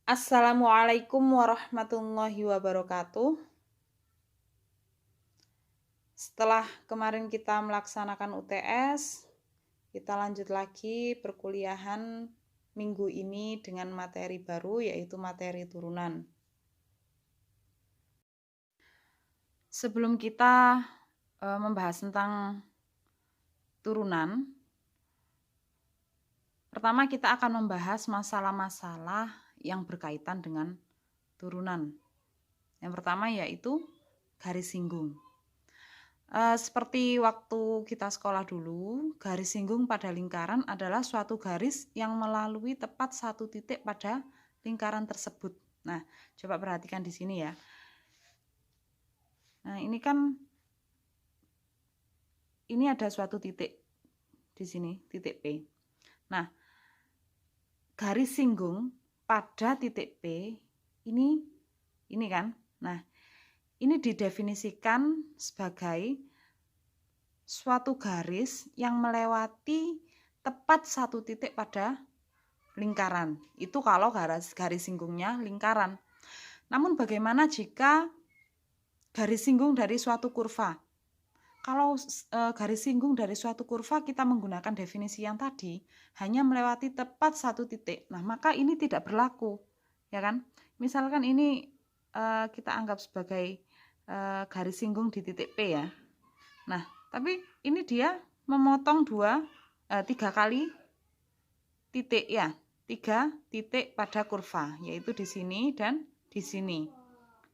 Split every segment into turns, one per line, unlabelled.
Assalamualaikum warahmatullahi wabarakatuh. Setelah kemarin kita melaksanakan UTS, kita lanjut lagi perkuliahan minggu ini dengan materi baru, yaitu materi turunan. Sebelum kita membahas tentang turunan, pertama kita akan membahas masalah-masalah yang berkaitan dengan turunan. Yang pertama yaitu garis singgung. Seperti waktu kita sekolah dulu, garis singgung pada lingkaran adalah suatu garis yang melalui tepat satu titik pada lingkaran tersebut. Nah, coba perhatikan di sini ya. Nah, ini ada suatu titik di sini, titik P. Nah, garis singgung pada titik P ini kan. Nah, ini didefinisikan sebagai suatu garis yang melewati tepat satu titik pada lingkaran. Itu kalau garis singgungnya lingkaran. Namun bagaimana jika garis singgung dari suatu kurva? Kalau garis singgung dari suatu kurva kita menggunakan definisi yang tadi, hanya melewati tepat satu titik. Nah, maka ini tidak berlaku, ya kan? Misalkan ini kita anggap sebagai garis singgung di titik P ya. Nah, tapi ini dia memotong 3 kali titik ya. 3 titik pada kurva, yaitu di sini dan di sini.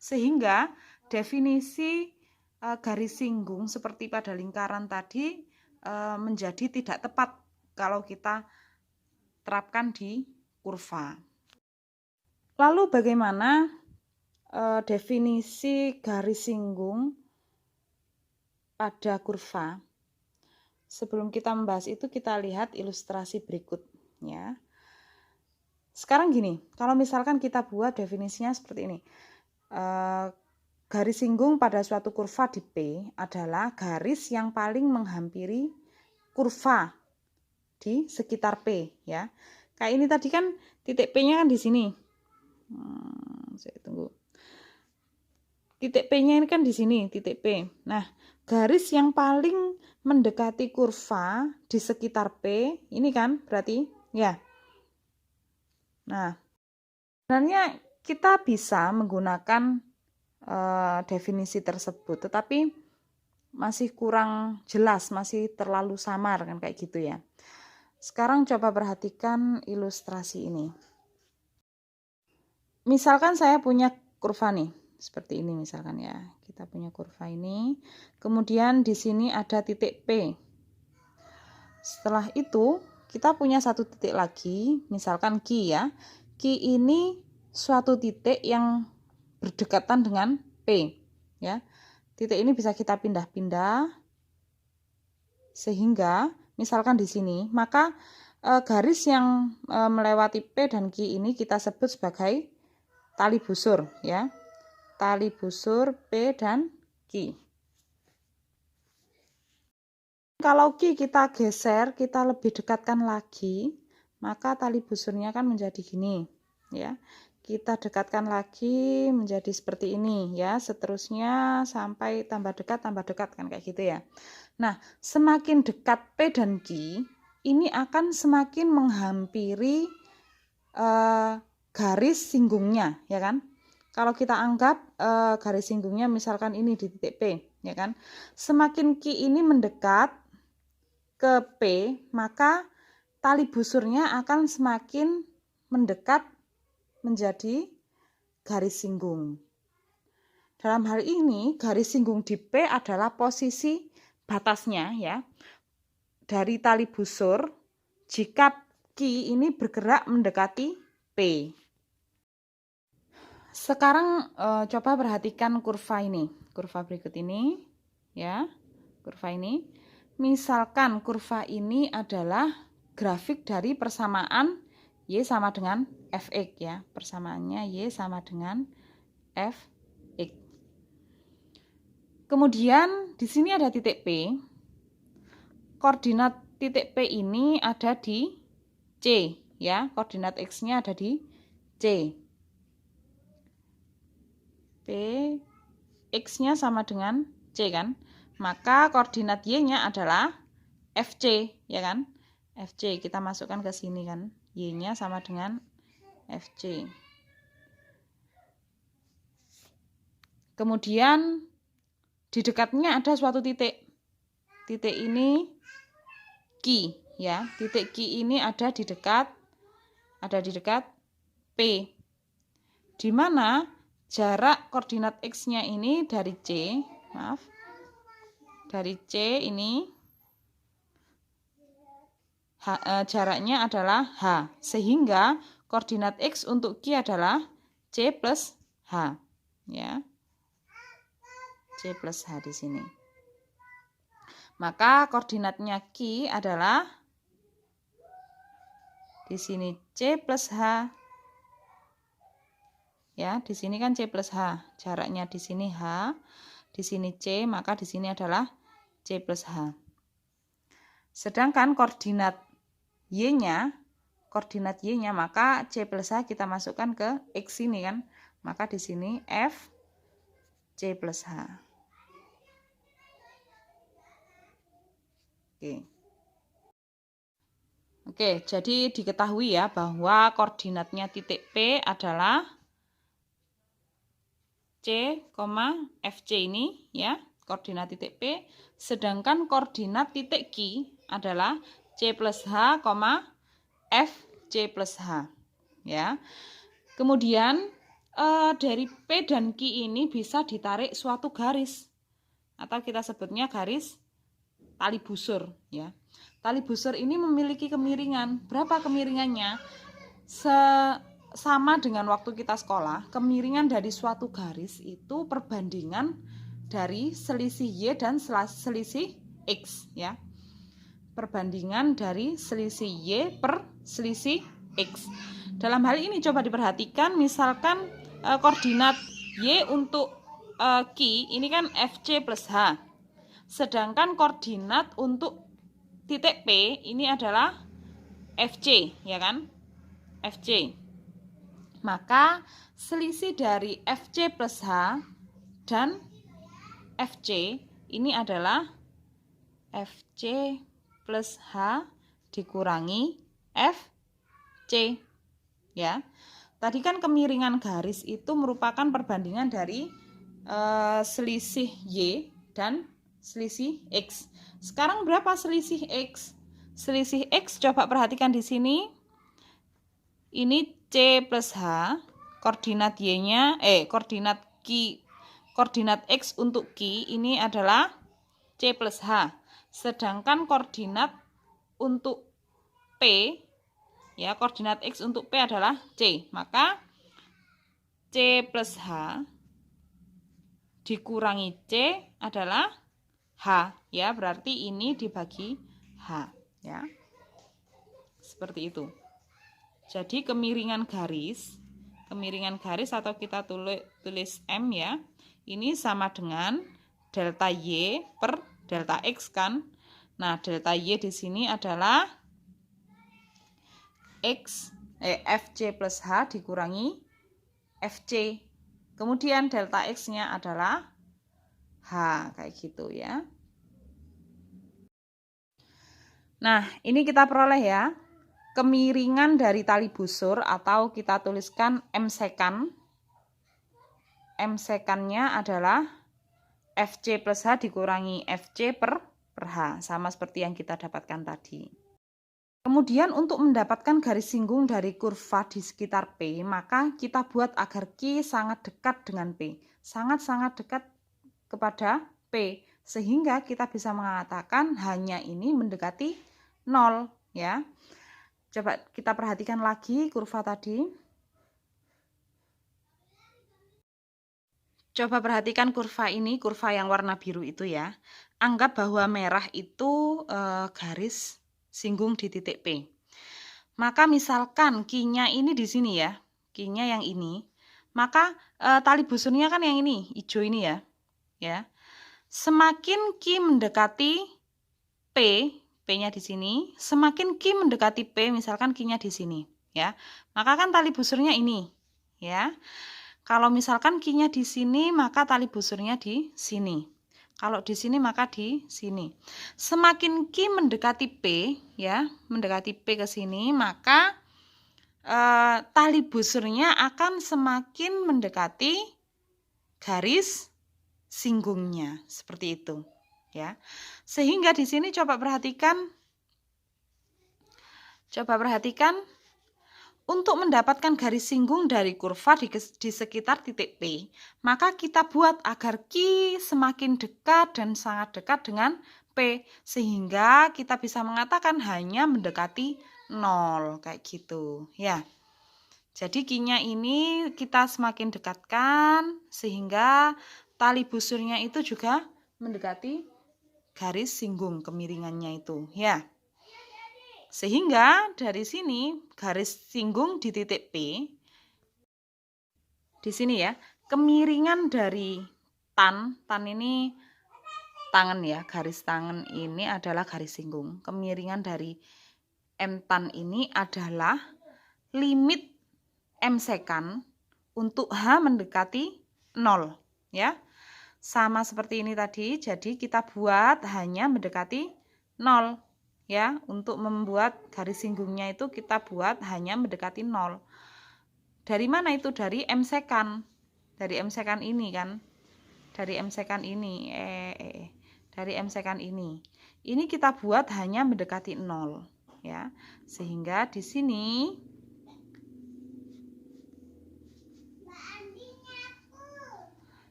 Sehingga definisi garis singgung seperti pada lingkaran tadi menjadi tidak tepat kalau kita terapkan di kurva. Lalu bagaimana definisi garis singgung pada kurva? Sebelum kita membahas itu, kita lihat ilustrasi berikutnya. Sekarang gini, kalau misalkan kita buat definisinya seperti ini. Garis singgung pada suatu kurva di P adalah garis yang paling menghampiri kurva di sekitar P ya. Kayak ini tadi kan titik P-nya kan di sini. Saya tunggu. Titik P-nya ini kan di sini, titik P. Nah, garis yang paling mendekati kurva di sekitar P, ini kan berarti ya. Nah, sebenarnya kita bisa menggunakan definisi tersebut, tetapi masih kurang jelas, masih terlalu samar kan kayak gitu ya. Sekarang coba perhatikan ilustrasi ini. Misalkan saya punya kurva nih, seperti ini misalkan ya. Kita punya kurva ini, kemudian di sini ada titik P. Setelah itu kita punya satu titik lagi, misalkan Q ya. Q ini suatu titik yang berdekatan dengan P ya. Titik ini bisa kita pindah-pindah sehingga misalkan di sini, maka garis yang melewati P dan Q ini kita sebut sebagai tali busur ya. Tali busur P dan Q. Kalau Q kita geser, kita lebih dekatkan lagi, maka tali busurnya kan menjadi gini ya. Kita dekatkan lagi menjadi seperti ini ya, seterusnya sampai tambah dekat kan kayak gitu ya. Nah, semakin dekat P dan Q, ini akan semakin menghampiri garis singgungnya ya kan. Kalau kita anggap garis singgungnya misalkan ini di titik P ya kan. Semakin Q ini mendekat ke P, maka tali busurnya akan semakin mendekat menjadi garis singgung. Dalam hal ini, garis singgung di P adalah posisi batasnya ya dari tali busur jika Q ini bergerak mendekati P. Sekarang coba perhatikan kurva ini, kurva berikut ini ya, kurva ini. Misalkan kurva ini adalah grafik dari persamaan Y sama dengan Fx ya, persamaannya Y sama dengan Fx. Kemudian di sini ada titik P. Koordinat titik P ini ada di C ya, koordinat X-nya ada di C. X-nya sama dengan C kan? Maka koordinat Y-nya adalah FC, ya kan? FC kita masukkan ke sini kan. Y-nya sama dengan FC. Kemudian di dekatnya ada suatu titik. Titik ini Q, ya. Titik Q ini ada di dekat P. Di mana jarak koordinat X-nya ini dari C, maaf. Dari C ini jaraknya adalah H, sehingga koordinat X untuk Q adalah C plus H, ya. C plus H di sini. Maka koordinatnya Q adalah di sini C plus H. Ya, di sini kan C plus H. Jaraknya di sini H, di sini C, maka di sini adalah C plus H. Sedangkan koordinat Y-nya, maka C plus H kita masukkan ke X ini kan. Maka di sini F C plus H. Oke, jadi diketahui ya bahwa koordinatnya titik P adalah C, FC ini ya, koordinat titik P, sedangkan koordinat titik Q adalah C plus H, F C plus H ya. Kemudian dari P dan Q ini bisa ditarik suatu garis atau kita sebutnya garis tali busur ya. Tali busur ini memiliki kemiringan. Berapa kemiringannya? Sama dengan waktu kita sekolah, kemiringan dari suatu garis itu perbandingan dari selisih Y dan selisih X ya. Perbandingan dari selisih Y per selisih X. Dalam hal ini coba diperhatikan, misalkan koordinat Y untuk Q ini kan FC plus H. Sedangkan koordinat untuk titik P ini adalah FC, ya kan? FC. Maka selisih dari FC plus H dan FC ini adalah FC plus H dikurangi FC. Ya. Tadi kan kemiringan garis itu merupakan perbandingan dari selisih Y dan selisih X. Sekarang berapa selisih X? Selisih X coba perhatikan di sini. Ini C plus H, koordinat Y-nya koordinat X untuk Q ini adalah C plus H. Sedangkan koordinat untuk P ya, koordinat X untuk P adalah C. Maka C plus H dikurangi C adalah H ya, berarti ini dibagi H ya. Seperti itu. Jadi kemiringan garis atau kita tulis M ya. Ini sama dengan delta Y per delta X kan. Nah, delta Y di sini adalah FC plus H dikurangi FC. Kemudian delta X-nya adalah H, kayak gitu ya. Nah, ini kita peroleh ya. Kemiringan dari tali busur atau kita tuliskan M sekan. M sekannya adalah FC plus H dikurangi FC per H. Sama seperti yang kita dapatkan tadi. Kemudian untuk mendapatkan garis singgung dari kurva di sekitar P, maka kita buat agar Q sangat dekat dengan P. Sangat-sangat dekat kepada P. Sehingga kita bisa mengatakan hanya ini mendekati 0. Ya. Coba kita perhatikan lagi kurva tadi. Coba perhatikan kurva ini, kurva yang warna biru itu ya. Anggap bahwa merah itu garis singgung di titik P. Maka misalkan Q-nya ini di sini ya, Q-nya yang ini, maka tali busurnya kan yang ini, hijau ini ya. Ya. Semakin Q mendekati P, P-nya di sini, semakin Q mendekati P, misalkan Q-nya di sini, ya. Maka kan tali busurnya ini, ya. Kalau misalkan Q-nya di sini, maka tali busurnya di sini. Kalau di sini maka di sini. Semakin Q mendekati P, ya, mendekati P ke sini, maka tali busurnya akan semakin mendekati garis singgungnya, seperti itu, ya. Sehingga di sini coba perhatikan untuk mendapatkan garis singgung dari kurva di sekitar titik P, maka kita buat agar Q semakin dekat dan sangat dekat dengan P, sehingga kita bisa mengatakan hanya mendekati 0, kayak gitu, ya. Jadi Q-nya ini kita semakin dekatkan, sehingga tali busurnya itu juga mendekati garis singgung kemiringannya itu, ya. Sehingga dari sini garis singgung di titik P, di sini ya, kemiringan dari tan ini tangan ya, garis tangan ini adalah garis singgung. Kemiringan dari M tan ini adalah limit M sekan untuk H mendekati 0, ya. Sama seperti ini tadi, jadi kita buat hanya mendekati 0. Ya, untuk membuat garis singgungnya itu kita buat hanya mendekati 0. Dari mana itu? Dari M sekan. Dari M sekan ini kan. Dari M sekan ini. Dari M sekan ini. Ini kita buat hanya mendekati 0, ya. Sehingga di sini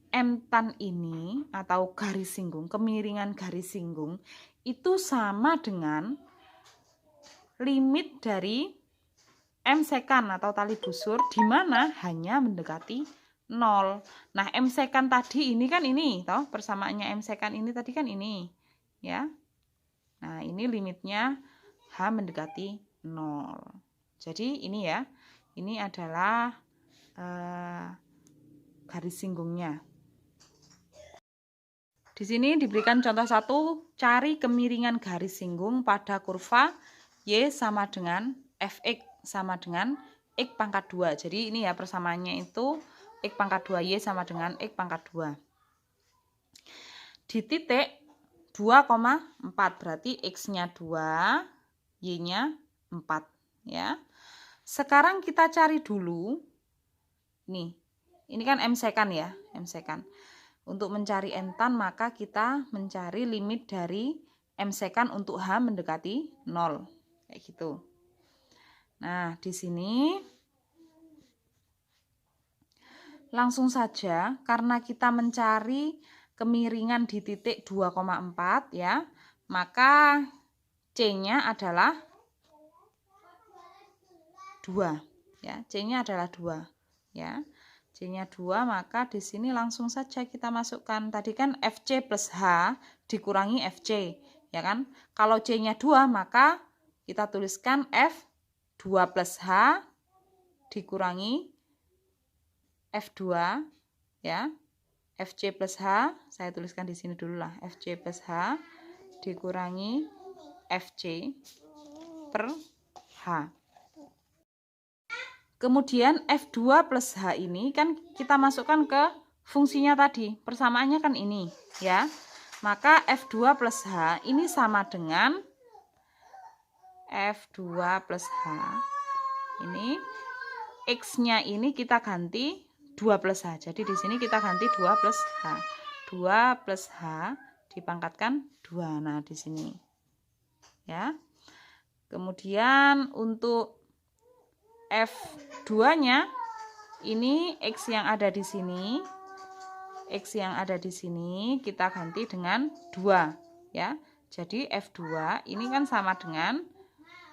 M tan ini atau garis singgung, kemiringan garis singgung itu sama dengan limit dari M sekan atau tali busur, di mana hanya mendekati 0. Nah, M sekan tadi ini kan ini, toh persamaannya M sekan ini tadi kan ini, ya. Nah, ini limitnya H mendekati 0. Jadi ini ya, ini adalah garis singgungnya. Di sini diberikan contoh 1, cari kemiringan garis singgung pada kurva Y sama dengan Fx sama dengan X pangkat 2. Jadi ini ya persamaannya itu X pangkat 2 Y sama dengan X pangkat 2. Di titik 2,4 berarti X-nya 2, Y-nya 4, ya. Sekarang kita cari dulu nih. Ini kan M sekan ya, M sekan. Untuk mencari M tan maka kita mencari limit dari M sekan untuk H mendekati 0. Kayak gitu. Nah, di sini langsung saja karena kita mencari kemiringan di titik 2,4 ya, maka C-nya adalah 2 ya. C-nya adalah 2 ya. C-nya 2, maka di sini langsung saja kita masukkan. Tadi kan FC plus H dikurangi FC, ya kan? Kalau C-nya 2, maka kita tuliskan F2 plus H dikurangi F2, ya. FC plus H, saya tuliskan di sini dulu lah. FC plus H dikurangi FC per H. Kemudian F2 plus H ini kan kita masukkan ke fungsinya tadi. Persamaannya kan ini, ya. Maka F2 plus H ini sama dengan F2 plus H. Ini X-nya ini kita ganti 2 plus H. Jadi di sini kita ganti 2 plus H. 2 plus H dipangkatkan 2. Nah, di sini. Ya. Kemudian untuk F2-nya ini X yang ada di sini. X yang ada di sini kita ganti dengan 2, ya. Jadi F2 ini kan sama dengan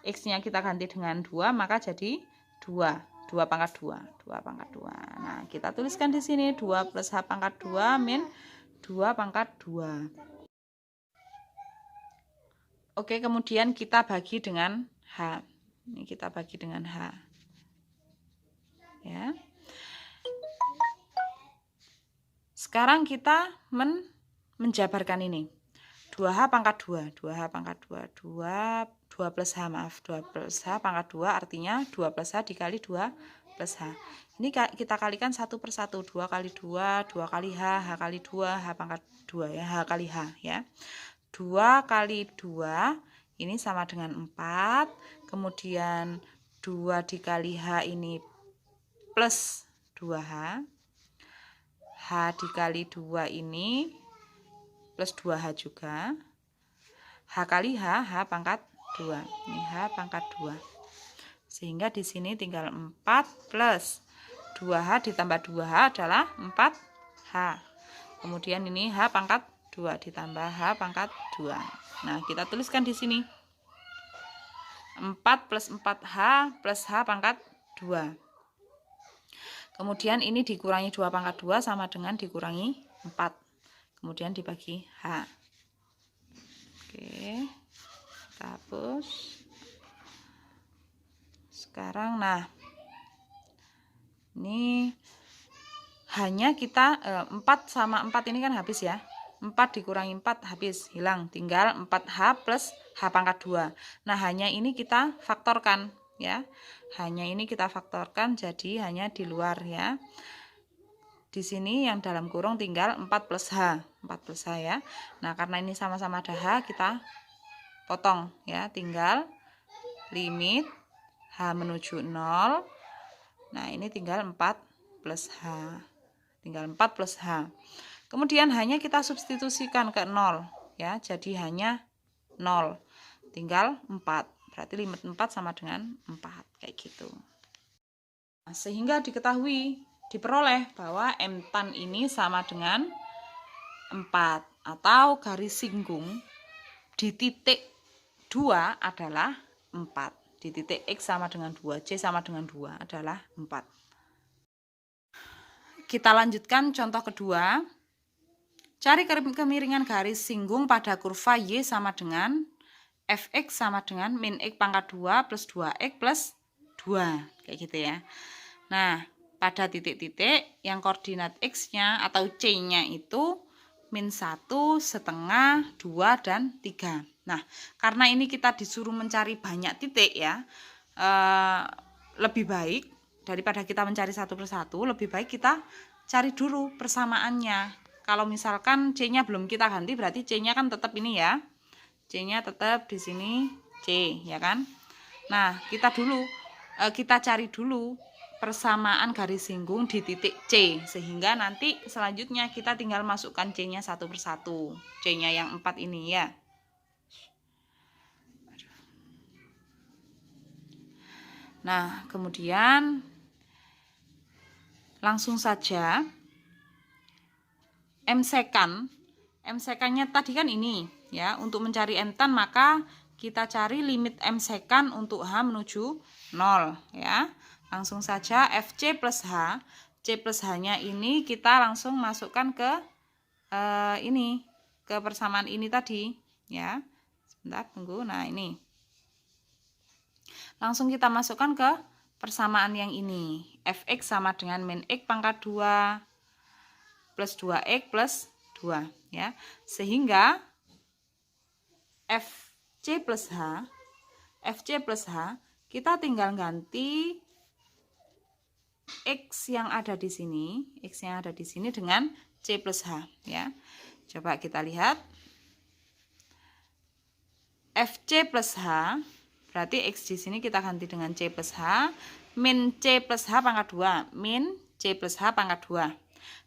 X-nya kita ganti dengan 2, maka jadi 2. 2 pangkat 2. 2 pangkat 2. Nah, kita tuliskan di sini 2 plus H pangkat 2 min 2 pangkat 2. Oke, kemudian kita bagi dengan H. Ini kita bagi dengan H. Ya. Sekarang kita menjabarkan ini. 2H pangkat 2, 2H pangkat 2, 2 2 plus H, maaf, 2 plus H pangkat 2 artinya 2 plus H dikali 2 plus H. Ini kita kalikan satu per satu, 2 kali 2, 2 kali H, H kali 2, H pangkat 2 ya, H kali H ya. 2 kali 2 ini sama dengan 4, kemudian 2 dikali H ini plus 2H, H dikali 2 ini plus 2H juga, H kali H, H pangkat 2, ini H pangkat 2, sehingga di sini tinggal 4 plus 2H ditambah 2H adalah 4H, kemudian ini H pangkat 2 ditambah H pangkat 2. Nah, kita tuliskan di sini 4 plus 4H plus H pangkat 2. Kemudian ini dikurangi 2 pangkat 2 sama dengan dikurangi 4. Kemudian dibagi H. Oke, kita hapus. Sekarang, nah, ini hanya kita 4 sama 4 ini kan habis ya. 4 dikurangi 4 habis, hilang, tinggal 4H plus H pangkat 2. Nah, hanya ini kita faktorkan ya. Hanya ini kita faktorkan, jadi hanya di luar ya. Di sini yang dalam kurung tinggal 4 plus H, 4 plus H ya. Nah, karena ini sama-sama ada H, kita potong ya, tinggal limit H menuju 0. Nah, ini tinggal 4 plus H. Tinggal 4 plus H. Kemudian hanya kita substitusikan ke 0 ya, jadi hanya 0. Tinggal 4. Berarti limit 4 sama dengan 4 kayak gitu. Nah, sehingga diperoleh bahwa M tan ini sama dengan 4, atau garis singgung di titik 2 adalah 4. Di titik X sama dengan 2, C sama dengan 2 adalah 4. Kita lanjutkan contoh kedua. Cari kemiringan garis singgung pada kurva Y sama dengan Fx sama dengan min X pangkat 2 plus 2X plus 2. Kayak gitu ya. Nah, pada titik-titik yang koordinat X-nya atau C-nya itu min 1, setengah, 2, dan 3. Nah, karena ini kita disuruh mencari banyak titik ya, lebih baik daripada kita mencari satu persatu, lebih baik kita cari dulu persamaannya. Kalau misalkan C-nya belum kita ganti, berarti C-nya kan tetap ini ya. C-nya tetap di sini C, ya kan? Nah, kita cari dulu persamaan garis singgung di titik C, sehingga nanti selanjutnya kita tinggal masukkan C-nya satu persatu. C-nya yang 4 ini ya. Nah, kemudian langsung saja M sekan-nya tadi kan ini ya. Untuk mencari M tan maka kita cari limit M sekan untuk H menuju 0 ya. Langsung saja FC plus H, C plus H-nya ini kita langsung masukkan ke ini, ke persamaan ini tadi ya. Sebentar, tunggu. Nah, ini. Langsung kita masukkan ke persamaan yang ini. Fx sama dengan min X pangkat 2 plus 2X plus 2 ya. Sehingga FC plus H kita tinggal ganti X yang ada di sini, dengan C plus H ya. Coba kita lihat. FC plus H berarti X di sini kita ganti dengan C plus H, min C plus H pangkat 2, min C plus H pangkat 2.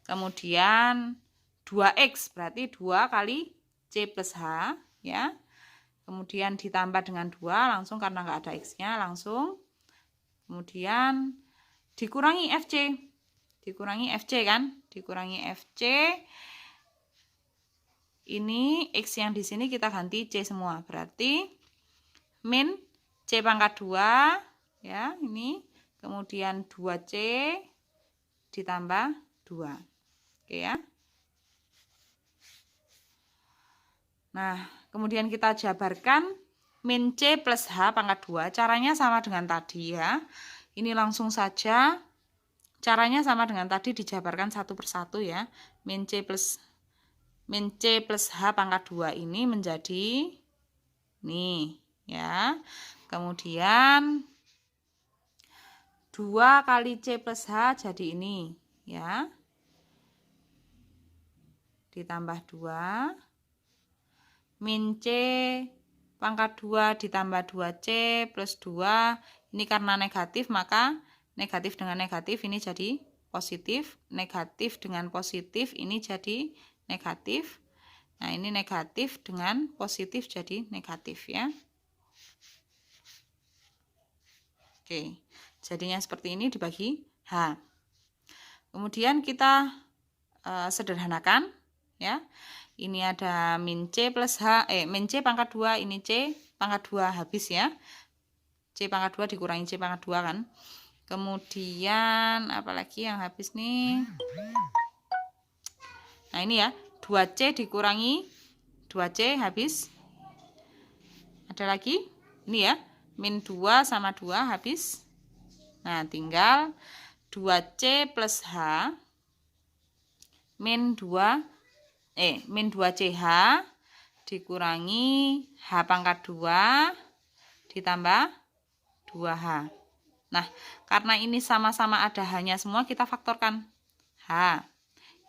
Kemudian 2X berarti 2 kali C plus H ya. Kemudian ditambah dengan 2 langsung karena nggak ada X-nya langsung. Kemudian dikurangi FC. Dikurangi FC kan? Dikurangi FC. Ini X yang di sini kita ganti C semua. Berarti min C pangkat 2 ya, ini. Kemudian 2C ditambah 2. Oke ya. Nah, kemudian kita jabarkan min C plus H pangkat 2. Caranya sama dengan tadi ya. Ini langsung saja. Caranya sama dengan tadi, dijabarkan satu persatu ya. Min C plus H pangkat 2 ini menjadi nih ya. Kemudian 2 kali C plus H jadi ini, ya. Ditambah 2 min C pangkat 2 ditambah 2C plus 2. Ini karena negatif, maka negatif dengan negatif ini jadi positif. Negatif dengan positif ini jadi negatif. Nah, ini negatif dengan positif jadi negatif, ya. Oke, jadinya seperti ini dibagi H. Kemudian kita sederhanakan, ya. Ini ada min C plus H, min C pangkat 2, ini C pangkat 2 habis, ya. C pangkat 2 dikurangi C pangkat 2 kan. Kemudian apalagi yang habis nih? Nah, ini ya, 2C dikurangi 2C habis. Ada lagi? Ini ya, min 2 sama 2 habis. Nah, tinggal 2C plus H min 2CH dikurangi H pangkat 2 ditambah 2H. Nah, karena ini sama-sama ada H-nya semua, kita faktorkan. H.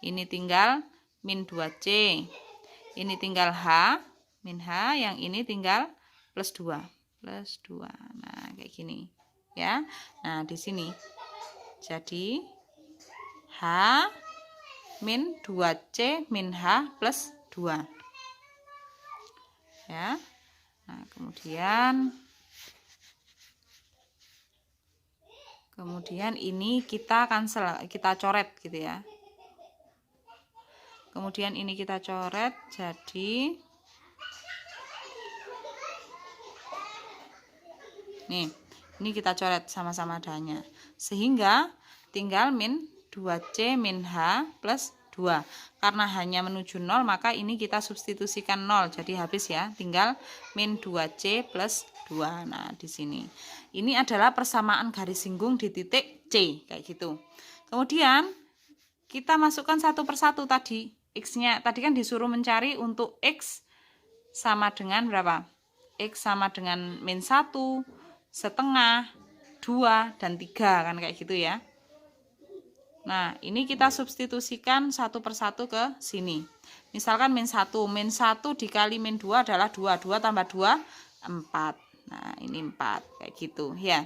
Ini tinggal min 2C. Ini tinggal H, min H, yang ini tinggal plus 2. Plus 2. Nah, kayak gini. Ya. Nah, di sini. Jadi, H min 2C min H plus 2. Ya. Nah, kemudian ini kita cancel, kita coret gitu ya. Kemudian ini kita coret, jadi nih, ini kita coret sama-sama adanya. Sehingga tinggal min 2C min H plus 2. Karena hanya menuju 0, maka ini kita substitusikan 0. Jadi habis ya, tinggal min 2C plus 2. Nah, di sini. Ini adalah persamaan garis singgung di titik C, kayak gitu. Kemudian, kita masukkan satu persatu tadi. X-nya, tadi kan disuruh mencari untuk X sama dengan berapa? X sama dengan min 1, setengah, 2, dan 3, kan kayak gitu ya. Nah, ini kita substitusikan satu persatu ke sini. Misalkan min 1 dikali min 2 adalah 2. 2 tambah 2, 4. Nah, ini 4, kayak gitu ya.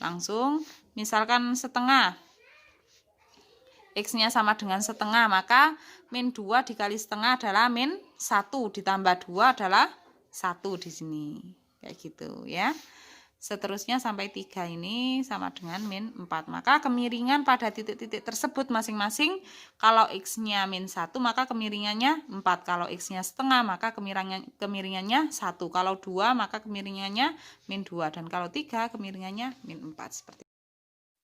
Langsung, misalkan setengah. X-nya sama dengan setengah, maka min 2 dikali setengah adalah min 1 ditambah 2 adalah 1 di sini. Kayak gitu ya. Seterusnya sampai 3 ini sama dengan min 4. Maka kemiringan pada titik-titik tersebut masing-masing, kalau X-nya min 1 maka kemiringannya 4. Kalau X-nya setengah maka kemiringannya 1. Kalau 2 maka kemiringannya min 2. Dan kalau 3 kemiringannya min 4. Seperti itu.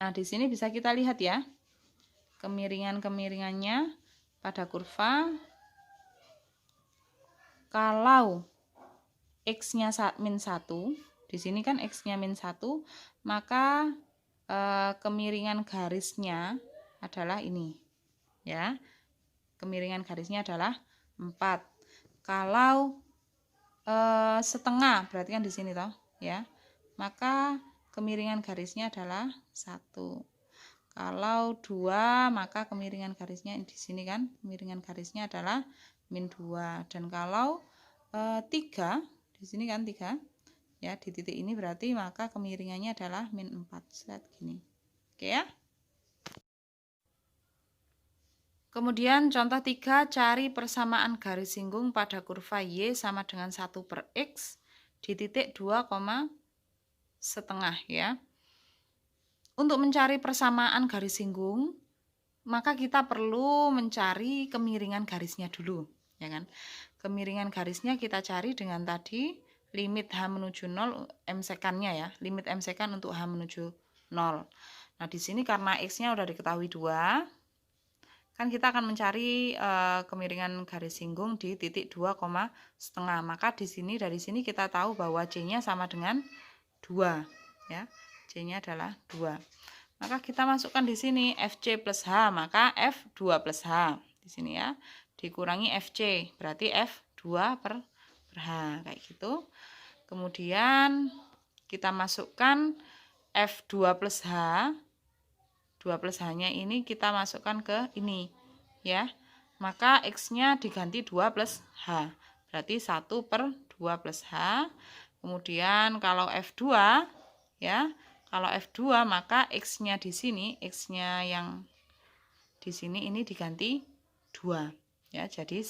Nah, di sini bisa kita lihat ya. Kemiringan-kemiringannya pada kurva. Kalau X-nya min 1, di sini kan X-nya min 1, maka kemiringan garisnya adalah ini. Ya. Kemiringan garisnya adalah 4. Kalau setengah, berarti kan di sini toh, ya. Maka kemiringan garisnya adalah 1. Kalau 2, maka kemiringan garisnya di sini kan, kemiringan garisnya adalah min 2. Dan kalau 3, di sini kan 3, ya, di titik ini berarti maka kemiringannya adalah min 4. Set gini. Oke ya. Kemudian contoh 3, cari persamaan garis singgung pada kurva Y sama dengan 1 per X di titik 2, setengah ya. Untuk mencari persamaan garis singgung, maka kita perlu mencari kemiringan garisnya dulu, ya kan? Kemiringan garisnya kita cari dengan tadi limit H menuju 0 M sekannya ya, limit M sekan untuk H menuju 0. Nah, di sini karena X-nya udah diketahui 2, kan kita akan mencari kemiringan garis singgung di titik 2, setengah. Maka di sini, dari sini kita tahu bahwa C-nya sama dengan 2, ya. C-nya adalah 2. Maka kita masukkan di sini FC plus H, maka F2 plus H. Di sini ya, dikurangi FC, berarti F2 per H, kayak gitu. Kemudian kita masukkan F2 plus H. 2 plus H-nya ini kita masukkan ke ini ya. Maka X-nya diganti 2 plus H. Berarti 1 per 2 plus H. Kemudian kalau F2 ya, kalau F2 maka X-nya di sini, X-nya yang di sini ini diganti 2 ya, jadi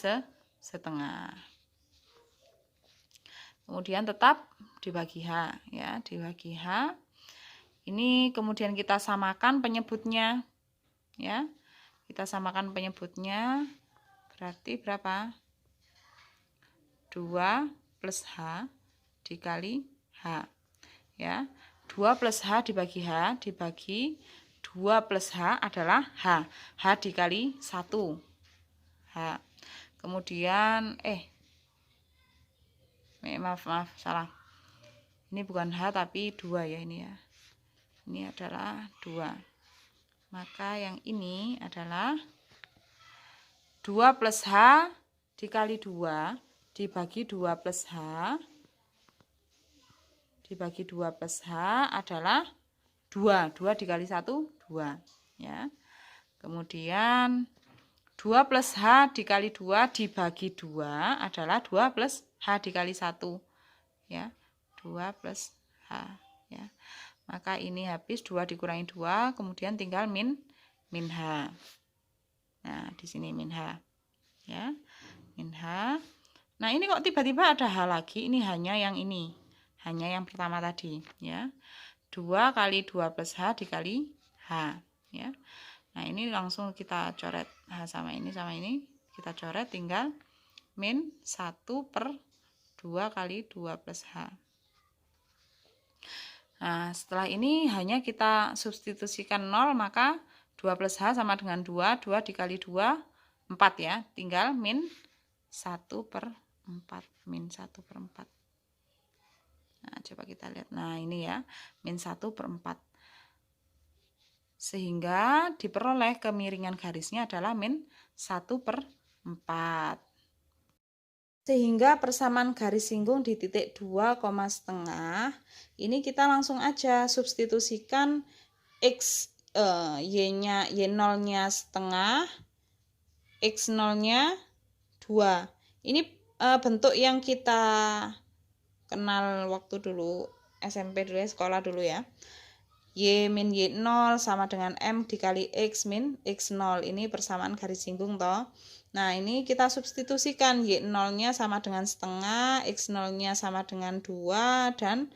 setengah. Kemudian tetap dibagi H ya, dibagi H. Ini kemudian kita samakan penyebutnya ya. Kita samakan penyebutnya, berarti berapa? 2 plus H dikali H ya. 2 plus H dibagi H dibagi 2 plus H adalah H. H dikali 1 H. Kemudian maaf salah, ini bukan H tapi 2 ya, ini ya, ini adalah 2. Maka yang ini adalah 2 plus H dikali 2 dibagi 2 plus H dibagi 2 plus H adalah 2. 2 dikali 1 2 ya. Kemudian 2 plus H dikali 2 dibagi 2 adalah 2 plus H dikali 1 ya. 2 plus H ya. Maka ini habis 2 dikurangi 2, kemudian tinggal min H. Nah, di sini min H ya. Min H. Nah, ini kok tiba-tiba ada H lagi? Ini hanya yang ini. Hanya yang pertama tadi ya. 2 kali 2 plus H dikali H ya. Nah, ini langsung kita coret H sama ini kita coret, tinggal min 1 per 2 kali 2 plus H. Nah, setelah ini hanya kita substitusikan 0, maka 2 plus H sama dengan 2, 2 dikali 2, 4 ya, tinggal min 1 per 4, min 1 per 4. Nah, coba kita lihat, nah ini ya, min 1 per 4. Sehingga diperoleh kemiringan garisnya adalah min 1 per 4. Sehingga persamaan garis singgung di titik 2, setengah. Ini kita langsung aja substitusikan X, Y-nya, Y0-nya setengah, X0-nya 2. Ini bentuk yang kita kenal waktu dulu, SMP dulu ya, sekolah dulu ya. Y min Y0 sama dengan M dikali X min X0. Ini persamaan garis singgung toh. Nah, ini kita substitusikan, Y0-nya sama dengan setengah, X0-nya sama dengan 2, dan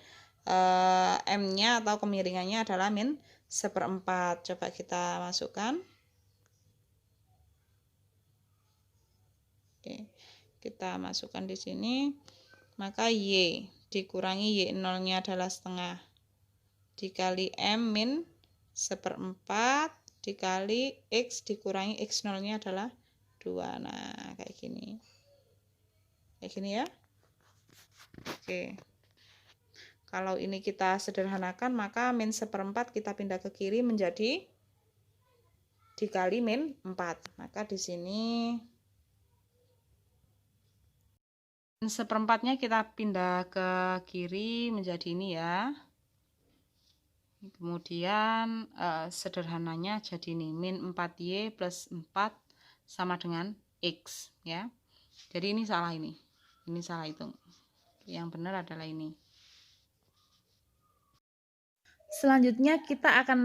M-nya atau kemiringannya adalah min 1/4. Coba kita masukkan. Oke, kita masukkan di sini. Maka Y dikurangi Y0-nya adalah setengah, dikali M min 1/4, dikali X dikurangi X0-nya adalah 2. Nah, kayak gini. Kayak gini ya. Oke. Kalau ini kita sederhanakan, maka min 1/4 kita pindah ke kiri menjadi dikali min 4. Maka di sini min 1/4-nya kita pindah ke kiri menjadi ini ya. Kemudian sederhananya jadi ini, min 4Y plus 4 sama dengan X ya. Jadi ini salah, ini salah hitung. Yang benar adalah ini. Selanjutnya kita akan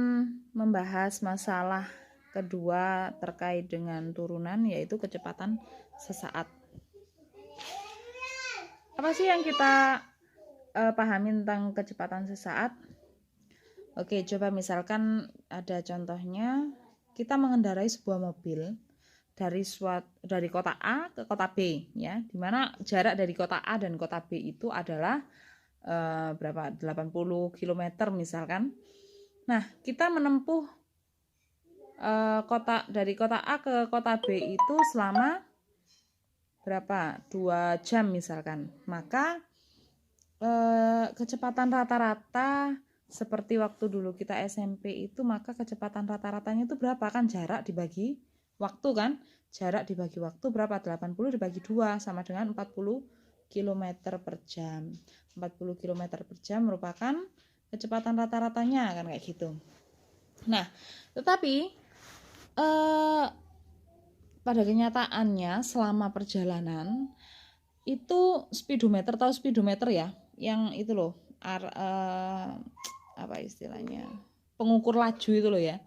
membahas masalah kedua terkait dengan turunan, yaitu kecepatan sesaat. Apa sih yang kita pahami tentang kecepatan sesaat? Oke, coba misalkan ada contohnya, kita mengendarai sebuah mobil dari kota A ke kota B ya, dimana jarak dari kota A dan kota B itu adalah berapa? 80 km misalkan. Nah, kita menempuh dari kota A ke kota B itu selama berapa? 2 jam misalkan. Maka kecepatan rata-rata seperti waktu dulu kita SMP itu, maka kecepatan rata-ratanya itu berapa? Kan jarak dibagi waktu kan? Jarak dibagi waktu berapa? 80 dibagi 2 sama dengan 40 km per jam. 40 km per jam merupakan kecepatan rata-ratanya kan kayak gitu. Nah, tetapi pada kenyataannya selama perjalanan itu speedometer, tahu speedometer ya? Yang itu loh, apa istilahnya? Pengukur laju itu loh ya.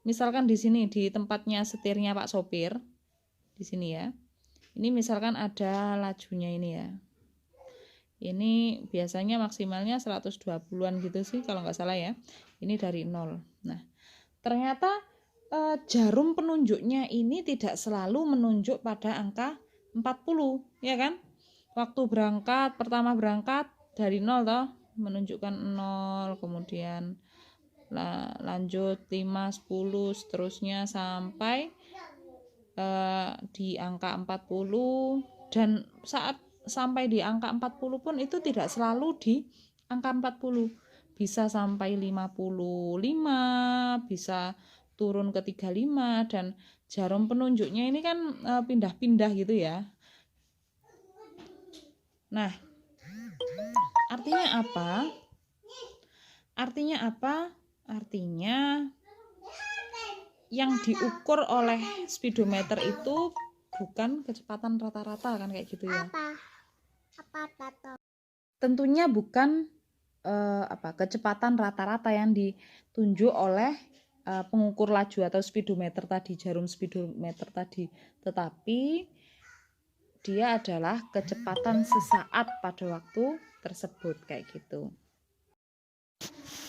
Misalkan di sini di tempatnya setirnya Pak sopir, di sini ya. Ini misalkan ada lajunya ini ya. Ini biasanya maksimalnya 120-an gitu sih kalau nggak salah ya. Ini dari 0. Nah, ternyata jarum penunjuknya ini tidak selalu menunjuk pada angka 40, ya kan? Waktu berangkat, pertama berangkat dari 0 toh, menunjukkan 0, kemudian lanjut 5, 10, seterusnya sampai di angka 40, dan saat sampai di angka 40 pun itu tidak selalu di angka 40. Bisa sampai 55, bisa turun ke 35, dan jarum penunjuknya ini kan pindah-pindah gitu ya. Nah, artinya apa? Artinya yang diukur oleh speedometer itu bukan kecepatan rata-rata kan kayak gitu ya. Tentunya bukan kecepatan rata-rata yang ditunjuk oleh pengukur laju atau speedometer tadi, jarum speedometer tadi, tetapi dia adalah kecepatan sesaat pada waktu tersebut kayak gitu.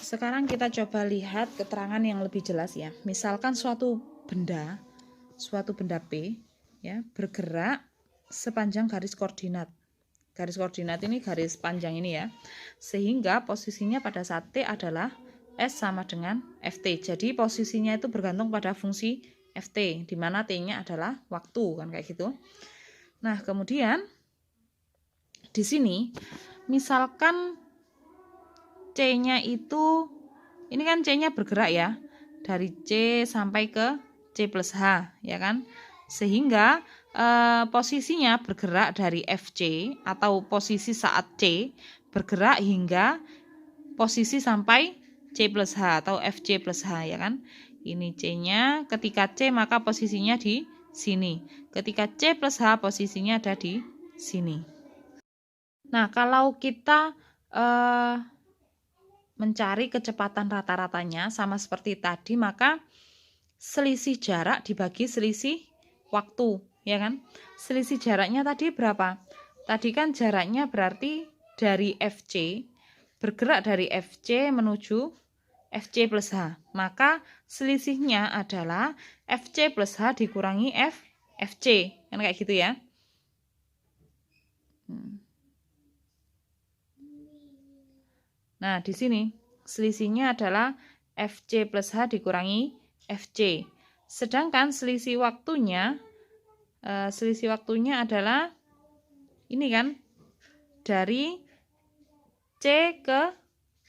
Sekarang kita coba lihat keterangan yang lebih jelas ya. Misalkan suatu benda P ya bergerak sepanjang garis koordinat. Garis koordinat ini garis panjang ini ya. Sehingga posisinya pada saat T adalah S sama dengan Ft. Jadi posisinya itu bergantung pada fungsi Ft, di mana T-nya adalah waktu kan kayak gitu. Nah, kemudian di sini misalkan C-nya itu, ini kan C-nya bergerak ya, dari C sampai ke C plus H, ya kan? Sehingga posisinya bergerak dari FC atau posisi saat C bergerak hingga posisi sampai C plus H atau FC plus H, ya kan? Ini C-nya, ketika C maka posisinya di sini. Ketika C plus H posisinya ada di sini. Nah, kalau kita mencari kecepatan rata-ratanya sama seperti tadi, maka selisih jarak dibagi selisih waktu, ya kan? Selisih jaraknya tadi berapa? Tadi kan jaraknya berarti dari FC, bergerak dari FC menuju FC plus H. Maka selisihnya adalah FC plus H dikurangi FC, kan kayak gitu ya. Nah, di sini selisihnya adalah FC plus H dikurangi FC. Sedangkan selisih waktunya adalah ini kan, dari C ke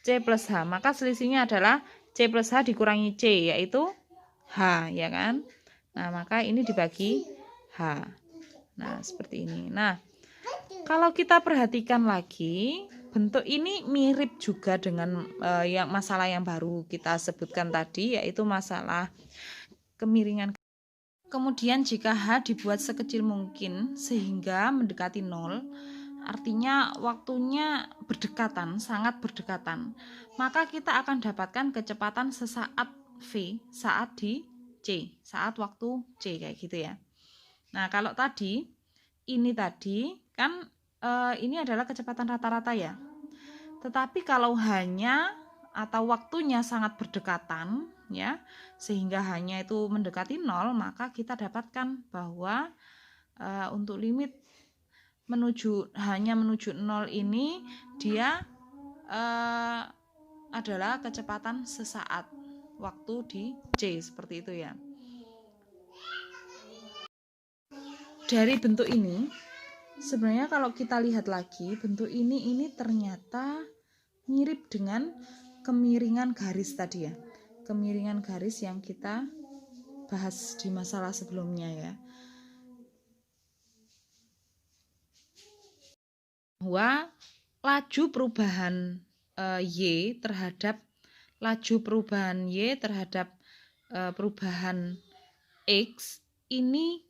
C plus H. Maka selisihnya adalah C plus H dikurangi C, yaitu H, ya kan? Nah, maka ini dibagi H. Nah, seperti ini. Nah, kalau kita perhatikan lagi, bentuk ini mirip juga dengan yang masalah yang baru kita sebutkan tadi, yaitu masalah kemiringan. Kemudian jika H dibuat sekecil mungkin sehingga mendekati 0, artinya waktunya berdekatan, sangat berdekatan, maka kita akan dapatkan kecepatan sesaat V saat di C, saat waktu C kayak gitu ya. Nah, kalau tadi ini kan ini adalah kecepatan rata-rata ya. Tetapi kalau hanya atau waktunya sangat berdekatan ya, sehingga hanya itu mendekati 0, maka kita dapatkan bahwa untuk limit hanya menuju 0 ini dia adalah kecepatan sesaat waktu di C, seperti itu ya. Dari bentuk ini sebenarnya kalau kita lihat lagi, bentuk ini ternyata mirip dengan kemiringan garis tadi ya. Kemiringan garis yang kita bahas di masalah sebelumnya ya. bahwa laju perubahan Y terhadap perubahan X ini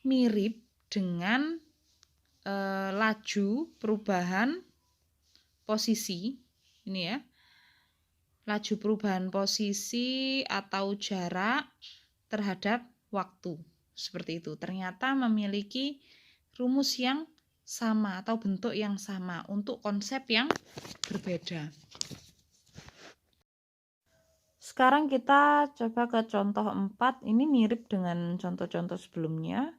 mirip dengan laju perubahan posisi ini ya, laju perubahan posisi atau jarak terhadap waktu, seperti itu. Ternyata memiliki rumus yang sama atau bentuk yang sama untuk konsep yang berbeda. Sekarang kita coba ke contoh 4. Ini mirip dengan contoh-contoh sebelumnya,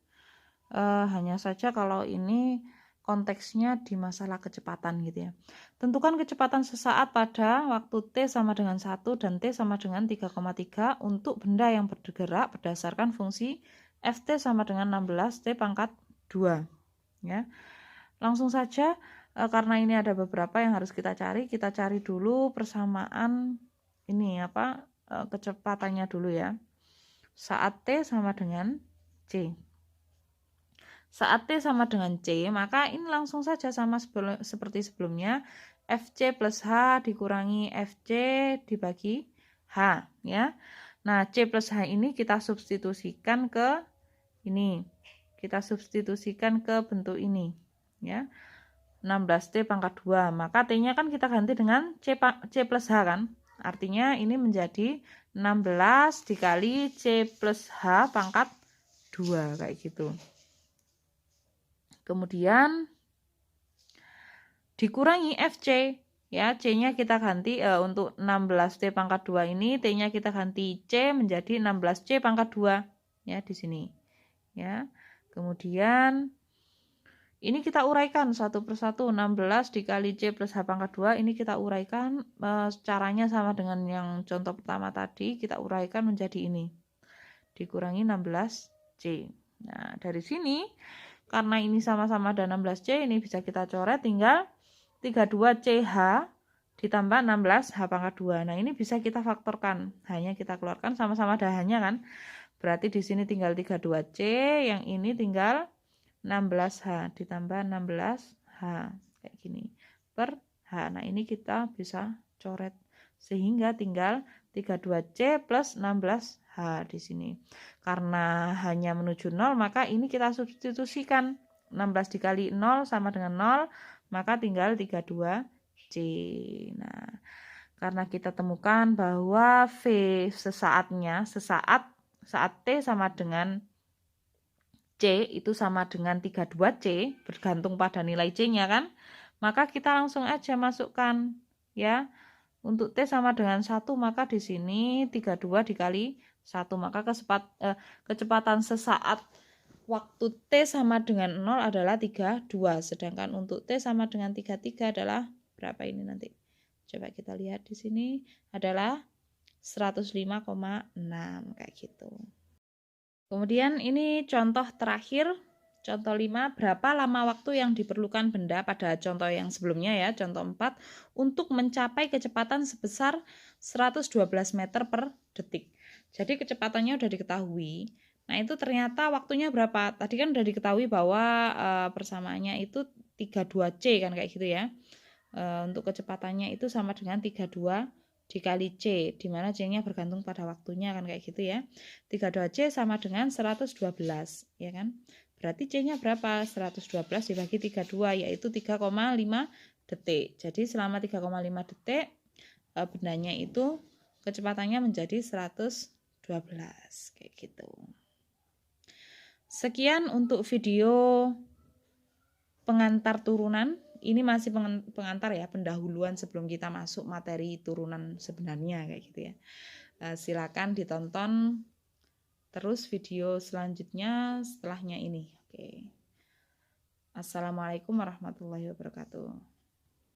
hanya saja kalau ini konteksnya di masalah kecepatan gitu ya. Tentukan kecepatan sesaat pada waktu T sama dengan 1 dan T sama dengan 3,3 untuk benda yang bergerak berdasarkan fungsi Ft sama dengan 16 T pangkat 2 ya. Langsung saja, karena ini ada beberapa yang harus kita cari dulu persamaan ini kecepatannya dulu ya. Saat T sama dengan C. Saat T sama dengan C, maka ini langsung saja sama seperti sebelumnya, Fc plus H dikurangi Fc dibagi H ya. Nah, C plus H ini kita substitusikan ke ini. Kita substitusikan ke bentuk ini ya. 16T pangkat 2, maka T-nya kan kita ganti dengan C plus H kan. Artinya ini menjadi 16 dikali C plus H pangkat 2 kayak gitu. Kemudian dikurangi Fc ya, C-nya kita ganti untuk 16T pangkat 2 ini T-nya kita ganti C menjadi 16C pangkat 2 ya di sini ya. Kemudian ini kita uraikan satu persatu, 16 dikali C plus H pangkat 2 ini kita uraikan, caranya sama dengan yang contoh pertama tadi, kita uraikan menjadi ini dikurangi 16C. Nah dari sini karena ini sama-sama ada 16C, ini bisa kita coret, tinggal 32CH ditambah 16H pangkat 2. Nah ini bisa kita faktorkan, hanya kita keluarkan, sama-sama ada hanya kan, berarti di sini tinggal 32C, yang ini tinggal 16H ditambah 16H kayak gini per H. Nah ini kita bisa coret sehingga tinggal 32C plus 16H di sini. Karena hanya menuju 0, maka ini kita substitusikan. 16 dikali 0 sama dengan 0, maka tinggal 32C. Nah, karena kita temukan bahwa V saat T sama dengan C itu sama dengan 32C, bergantung pada nilai C-nya kan, maka kita langsung aja masukkan ya. Untuk T sama dengan 1, maka di sini 32 dikali 1, maka kecepatan sesaat waktu T sama dengan 0 adalah 32, sedangkan untuk T sama dengan 33 adalah berapa ini nanti? Coba kita lihat di sini adalah 105,6 kayak gitu. Kemudian ini contoh terakhir, contoh 5, berapa lama waktu yang diperlukan benda pada contoh yang sebelumnya ya, contoh 4, untuk mencapai kecepatan sebesar 112 meter per detik. Jadi kecepatannya udah diketahui. Nah itu ternyata waktunya berapa? Tadi kan udah diketahui bahwa persamaannya itu 32C kan kayak gitu ya. Untuk kecepatannya itu sama dengan 32 dikali C, di mana C-nya bergantung pada waktunya kan kayak gitu ya. 32C sama dengan 112 ya kan. Berarti C-nya berapa? 112 dibagi 32 yaitu 3,5 detik. Jadi selama 3,5 detik bendanya itu kecepatannya menjadi 112 kayak gitu. Sekian untuk video pengantar turunan. Ini masih pengantar ya, pendahuluan sebelum kita masuk materi turunan sebenarnya kayak gitu ya. Silakan ditonton terus video selanjutnya setelahnya ini. Oke. Assalamualaikum warahmatullahi wabarakatuh.